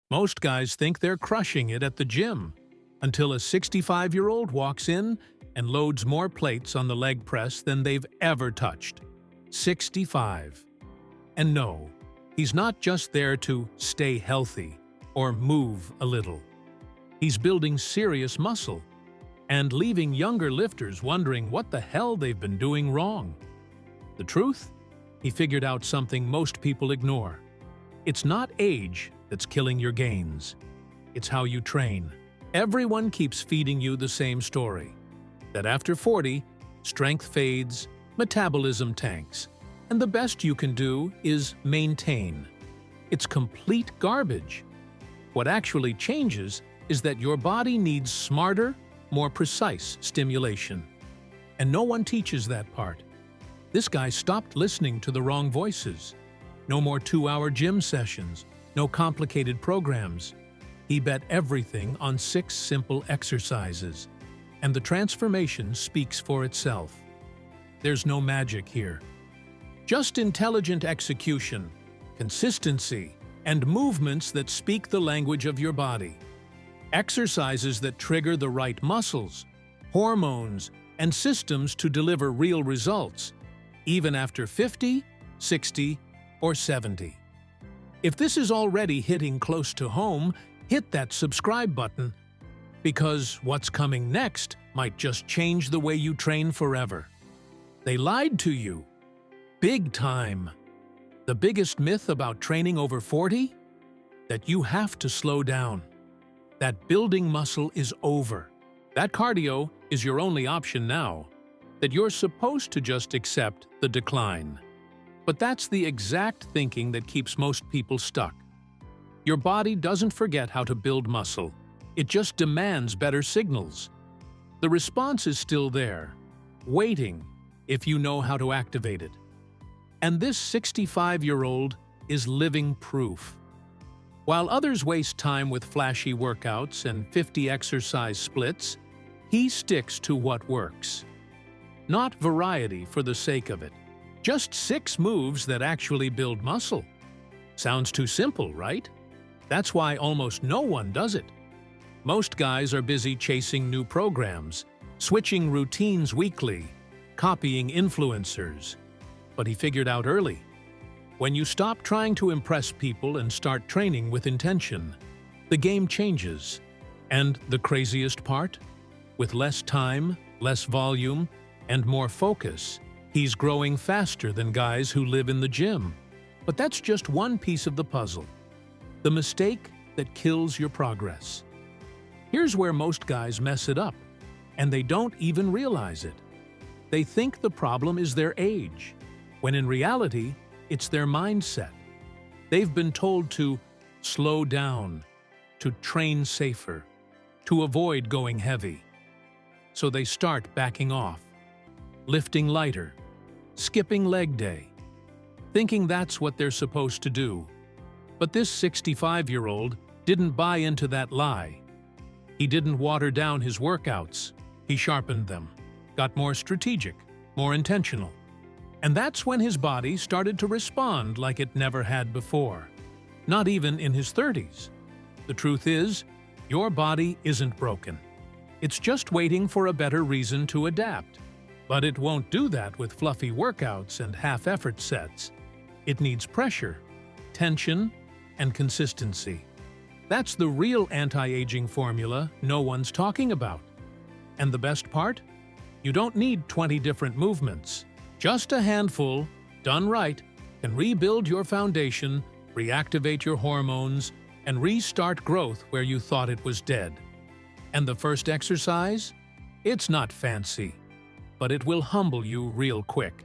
Most guys think they're crushing it at the gym until a 65-year-old walks in and loads more plates on the leg press than they've ever touched. 65. And no, he's not just there to stay healthy or move a little. He's building serious muscle and leaving younger lifters wondering what the hell they've been doing wrong. The truth? He figured out something most people ignore. It's not age that's killing your gains. It's how you train. Everyone keeps feeding you the same story, that after 40, strength fades, metabolism tanks, and the best you can do is maintain. It's complete garbage. What actually changes is that your body needs smarter, more precise stimulation. And no one teaches that part. This guy stopped listening to the wrong voices. No more 2-hour gym sessions, no complicated programs. He bet everything on 6 simple exercises, and the transformation speaks for itself. There's no magic here. Just intelligent execution, consistency, and movements that speak the language of your body. Exercises that trigger the right muscles, hormones, and systems to deliver real results, even after 50, 60, or 70. If this is already hitting close to home, hit that subscribe button, because what's coming next might just change the way you train forever. They lied to you. Big time. The biggest myth about training over 40? That you have to slow down. That building muscle is over. That cardio is your only option now. That you're supposed to just accept the decline. But that's the exact thinking that keeps most people stuck. Your body doesn't forget how to build muscle. It just demands better signals. The response is still there, waiting if you know how to activate it. And this 65-year-old is living proof. While others waste time with flashy workouts and 50 exercise splits, he sticks to what works. Not variety for the sake of it. Just 6 moves that actually build muscle. Sounds too simple, right? That's why almost no one does it. Most guys are busy chasing new programs, switching routines weekly, copying influencers. But he figured out early. When you stop trying to impress people and start training with intention, the game changes. And the craziest part? With less time, less volume, and more focus, he's growing faster than guys who live in the gym. But that's just one piece of the puzzle. The mistake that kills your progress. Here's where most guys mess it up, and they don't even realize it. They think the problem is their age, when in reality, it's their mindset. They've been told to slow down, to train safer, to avoid going heavy. So they start backing off, lifting lighter, skipping leg day, thinking that's what they're supposed to do. But this 65-year-old didn't buy into that lie. He didn't water down his workouts. He sharpened them, got more strategic, more intentional. And that's when his body started to respond like it never had before. Not even in his 30s. The truth is, your body isn't broken. It's just waiting for a better reason to adapt. But it won't do that with fluffy workouts and half-effort sets. It needs pressure, tension, and consistency. That's the real anti-aging formula no one's talking about. And the best part? You don't need 20 different movements. Just a handful, done right, can rebuild your foundation, reactivate your hormones, and restart growth where you thought it was dead. And the first exercise? It's not fancy, but it will humble you real quick.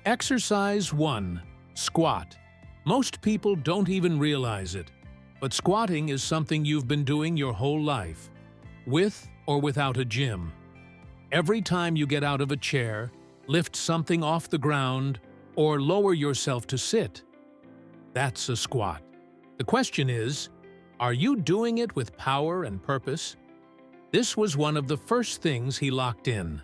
Exercise 1. Squat. Most people don't even realize it, but squatting is something you've been doing your whole life, with or without a gym. Every time you get out of a chair, lift something off the ground, or lower yourself to sit, that's a squat. The question is, are you doing it with power and purpose? This was one of the first things he locked in.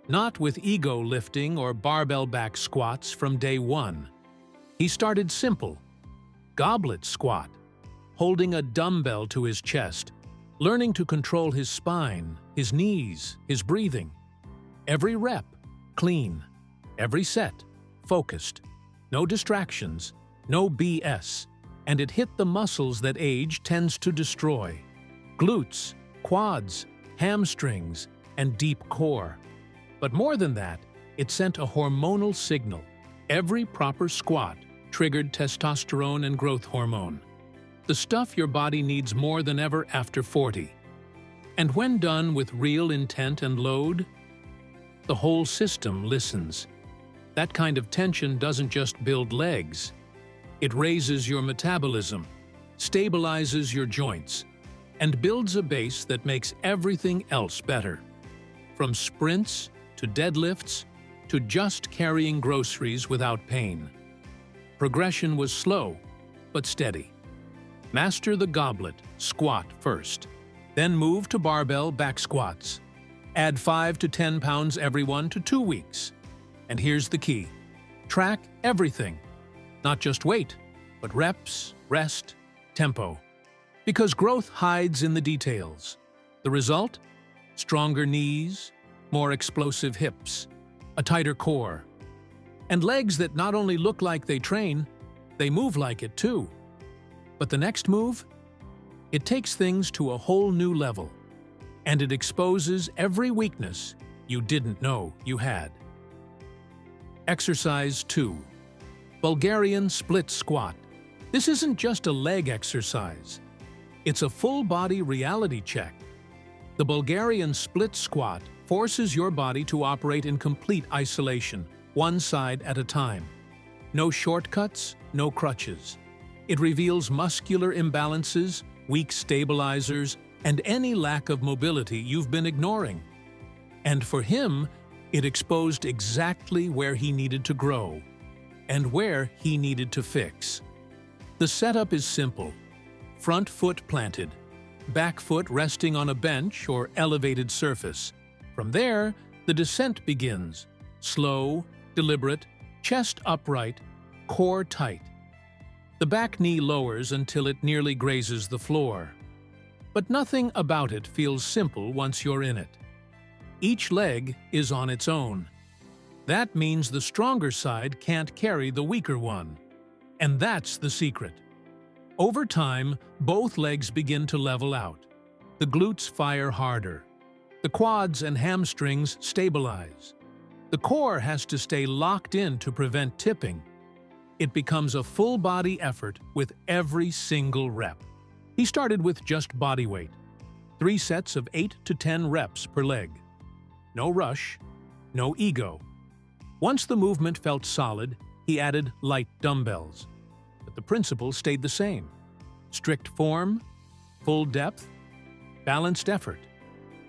Not with ego lifting or barbell back squats from day one. He started simple. Goblet squat. holding a dumbbell to his chest, learning to control his spine, his knees, his breathing. Every rep, clean. Every set, focused. No distractions, no BS. And it hit the muscles that age tends to destroy. Glutes, quads, hamstrings, and deep core. But more than that, it sent a hormonal signal. Every proper squat triggered testosterone and growth hormone, the stuff your body needs more than ever after 40. And when done with real intent and load, the whole system listens. That kind of tension doesn't just build legs. It raises your metabolism, stabilizes your joints, and builds a base that makes everything else better. From sprints to deadlifts to just carrying groceries without pain. Progression was slow, but steady. Master the goblet, squat first. Then move to barbell back squats. Add 5 to 10 pounds every 1 to 2 weeks. And here's the key. Track everything. Not just weight, but reps, rest, tempo. Because growth hides in the details. The result? Stronger knees, more explosive hips, a tighter core, and legs that not only look like they train, they move like it too. But the next move? It takes things to a whole new level, and it exposes every weakness you didn't know you had. Exercise 2. Bulgarian split squat. This isn't just a leg exercise. It's a full-body reality check. The Bulgarian split squat forces your body to operate in complete isolation, one side at a time. No shortcuts, no crutches. It reveals muscular imbalances, weak stabilizers, and any lack of mobility you've been ignoring. And for him, it exposed exactly where he needed to grow and where he needed to fix. The setup is simple. Front foot planted, back foot resting on a bench or elevated surface. From there, the descent begins. Slow, deliberate, chest upright, core tight. The back knee lowers until it nearly grazes the floor. But nothing about it feels simple once you're in it. Each leg is on its own. That means the stronger side can't carry the weaker one. And that's the secret. Over time, both legs begin to level out. The glutes fire harder. The quads and hamstrings stabilize. The core has to stay locked in to prevent tipping. It becomes a full-body effort with every single rep. He started with just body weight. 3 sets of 8 to 10 reps per leg. No rush, no ego. Once the movement felt solid, he added light dumbbells. But the principle stayed the same. Strict form, full depth, balanced effort.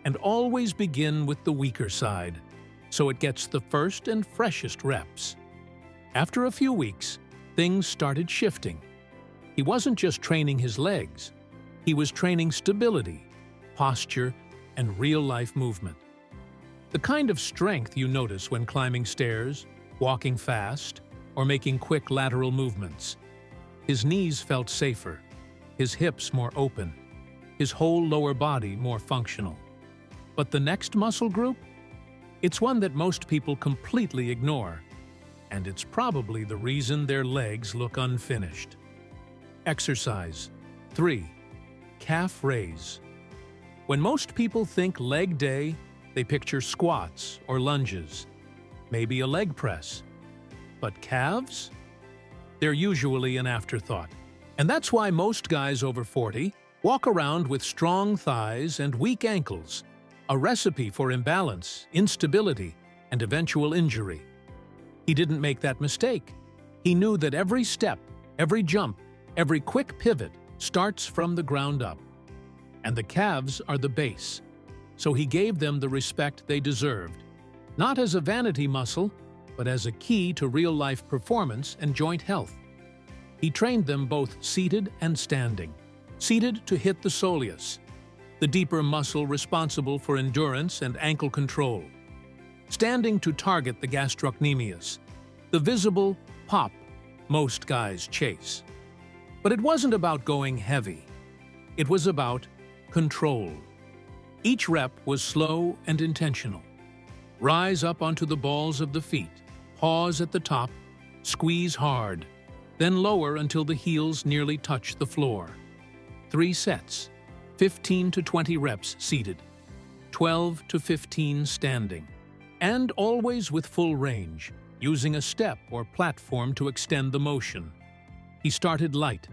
And always begin with the weaker side, so it gets the first and freshest reps. After a few weeks, things started shifting. He wasn't just training his legs, he was training stability, posture, and real-life movement. The kind of strength you notice when climbing stairs, walking fast, or making quick lateral movements. His knees felt safer, his hips more open, his whole lower body more functional. But the next muscle group? It's one that most people completely ignore, and it's probably the reason their legs look unfinished. Exercise 3. Calf raise. When most people think leg day, they picture squats or lunges, maybe a leg press. But calves? They're usually an afterthought. And that's why most guys over 40 walk around with strong thighs and weak ankles, a recipe for imbalance, instability, and eventual injury. He didn't make that mistake. He knew that every step, every jump, every quick pivot starts from the ground up. And the calves are the base. So he gave them the respect they deserved, not as a vanity muscle, but as a key to real-life performance and joint health. He trained them both seated and standing. Seated to hit the soleus, the deeper muscle responsible for endurance and ankle control. Standing to target the gastrocnemius, the visible pop most guys chase. But it wasn't about going heavy. It was about control. Each rep was slow and intentional. Rise up onto the balls of the feet, pause at the top, squeeze hard, then lower until the heels nearly touch the floor. 3 sets, 15 to 20 reps seated, 12 to 15 standing, and always with full range, using a step or platform to extend the motion. He started light,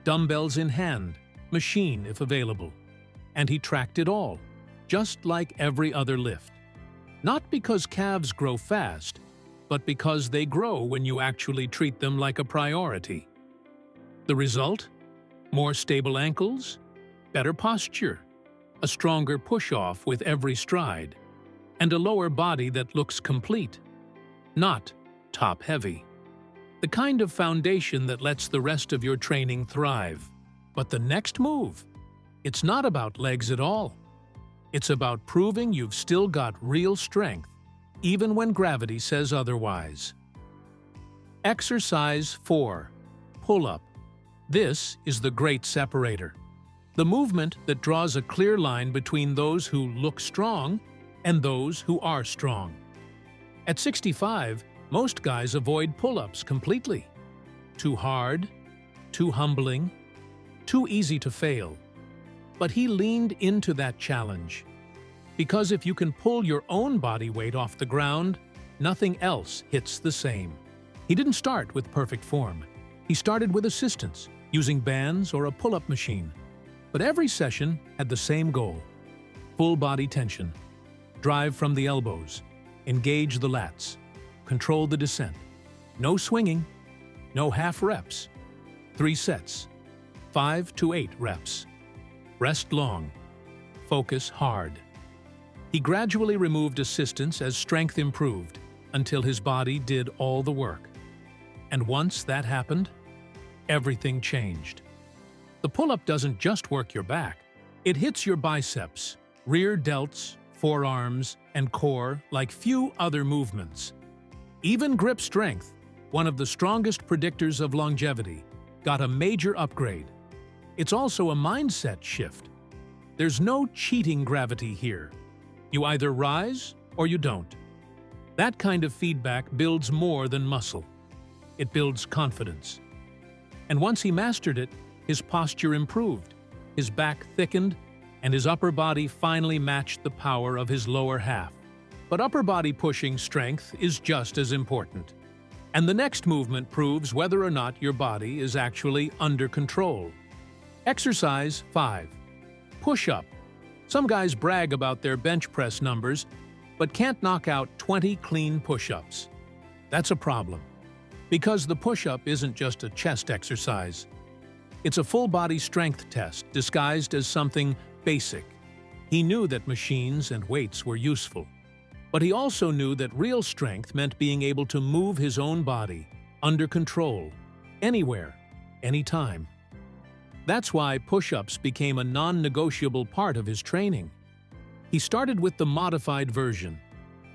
dumbbells in hand, machine if available, and he tracked it all, just like every other lift. Not because calves grow fast, but because they grow when you actually treat them like a priority. The result? More stable ankles, better posture, a stronger push-off with every stride, and a lower body that looks complete, not top-heavy. The kind of foundation that lets the rest of your training thrive. But the next move, it's not about legs at all. It's about proving you've still got real strength, even when gravity says otherwise. Exercise 4. Pull-up. This is the great separator. The movement that draws a clear line between those who look strong and those who are strong. At 65, most guys avoid pull-ups completely. Too hard, too humbling, too easy to fail. But he leaned into that challenge. Because if you can pull your own body weight off the ground, nothing else hits the same. He didn't start with perfect form. He started with assistance, using bands or a pull-up machine. But every session had the same goal: full body tension. Drive from the elbows, engage the lats, control the descent. No swinging, no half reps. 3 sets, 5 to 8 reps. Rest long, focus hard. He gradually removed assistance as strength improved until his body did all the work. And once that happened, everything changed. The pull-up doesn't just work your back. It hits your biceps, rear delts, forearms, and core like few other movements. Even grip strength, one of the strongest predictors of longevity, got a major upgrade. It's also a mindset shift. There's no cheating gravity here. You either rise or you don't. That kind of feedback builds more than muscle. It builds confidence. And once he mastered it, his posture improved, his back thickened, and his upper body finally matched the power of his lower half. But upper body pushing strength is just as important. And the next movement proves whether or not your body is actually under control. Exercise 5. Push-up. Some guys brag about their bench press numbers, but can't knock out 20 clean push-ups. That's a problem, because the push-up isn't just a chest exercise. It's a full-body strength test disguised as something basic. He knew that machines and weights were useful, but he also knew that real strength meant being able to move his own body, under control, anywhere, anytime. That's why push-ups became a non-negotiable part of his training. He started with the modified version,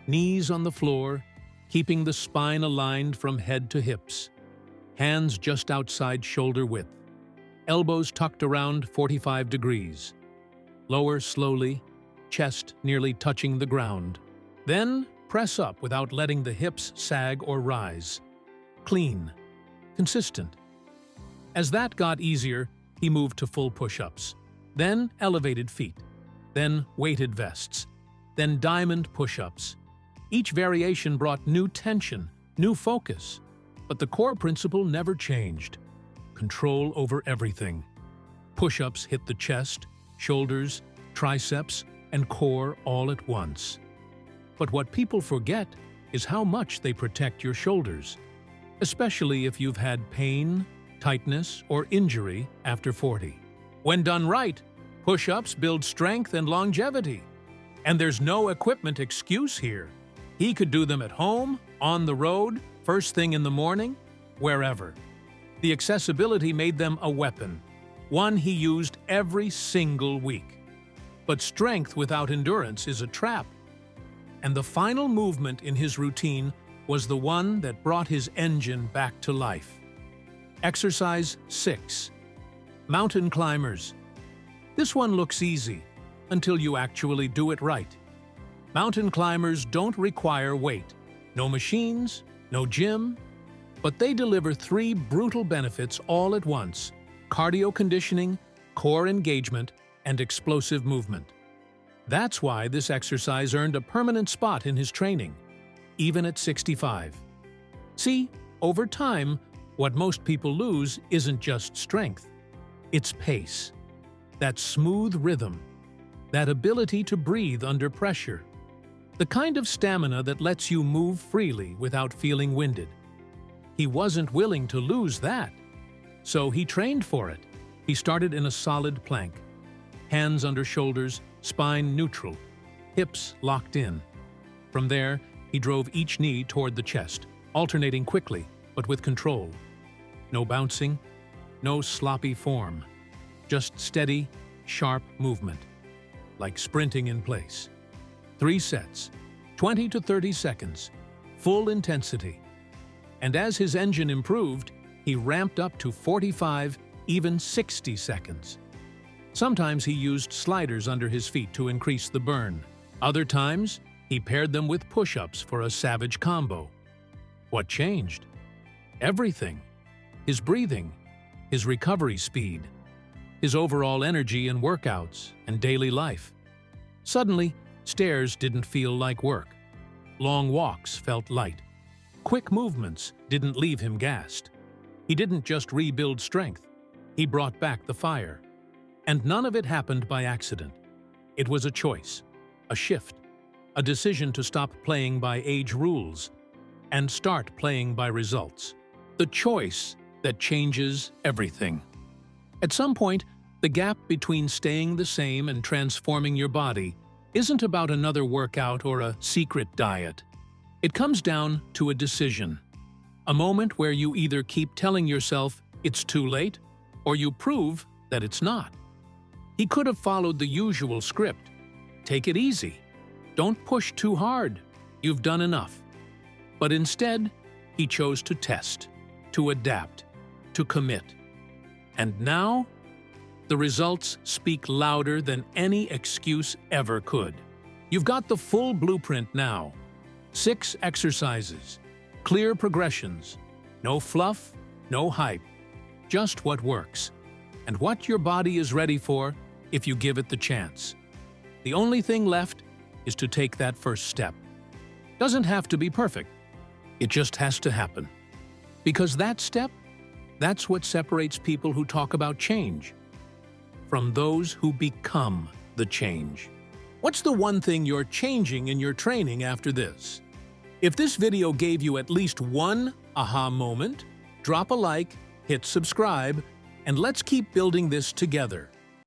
knees on the floor, keeping the spine aligned from head to hips, hands just outside shoulder width, elbows tucked around 45 degrees, lower slowly, chest nearly touching the ground. Then press up without letting the hips sag or rise. Clean, consistent. As that got easier, he moved to full push-ups, then elevated feet, then weighted vests, then diamond push-ups. Each variation brought new tension, new focus, but the core principle never changed: control over everything. Push-ups hit the chest, shoulders, triceps, and core all at once. But what people forget is how much they protect your shoulders, especially if you've had pain, tightness, or injury after 40. When done right, push-ups build strength and longevity. And there's no equipment excuse here. He could do them at home, on the road, first thing in the morning, wherever. The accessibility made them a weapon, one he used every single week. But strength without endurance is a trap. And the final movement in his routine was the one that brought his engine back to life. Exercise 6. Mountain climbers. This one looks easy until you actually do it right. Mountain climbers don't require weight, no machines, no gym, but they deliver 3 brutal benefits all at once: cardio conditioning, core engagement, and explosive movement. That's why this exercise earned a permanent spot in his training, even at 65. See, over time, what most people lose isn't just strength, it's pace. That smooth rhythm, that ability to breathe under pressure, the kind of stamina that lets you move freely without feeling winded. He wasn't willing to lose that, so he trained for it. He started in a solid plank, hands under shoulders, spine neutral, hips locked in. From there, he drove each knee toward the chest, alternating quickly, but with control. No bouncing, no sloppy form, just steady, sharp movement, like sprinting in place. 3 sets, 20 to 30 seconds, full intensity. And as his engine improved, he ramped up to 45, even 60 seconds. Sometimes he used sliders under his feet to increase the burn. Other times, he paired them with push-ups for a savage combo. What changed? Everything. His breathing, his recovery speed, his overall energy in workouts and daily life. Suddenly, stairs didn't feel like work. Long walks felt light. Quick movements didn't leave him gassed. He didn't just rebuild strength, he brought back the fire. And none of it happened by accident. It was a choice, a shift, a decision to stop playing by age rules and start playing by results. The choice that changes everything. At some point, the gap between staying the same and transforming your body isn't about another workout or a secret diet. It comes down to a decision. A moment where you either keep telling yourself it's too late, or you prove that it's not. He could have followed the usual script. Take it easy. Don't push too hard. You've done enough. But instead, he chose to test, to adapt, to commit. And now, the results speak louder than any excuse ever could. You've got the full blueprint now. 6 exercises, clear progressions, no fluff, no hype, just what works, and what your body is ready for if you give it the chance. The only thing left is to take that first step. Doesn't have to be perfect, it just has to happen. Because that step, that's what separates people who talk about change from those who become the change. What's the one thing you're changing in your training after this? If this video gave you at least one aha moment, drop a like, hit subscribe, and let's keep building this together.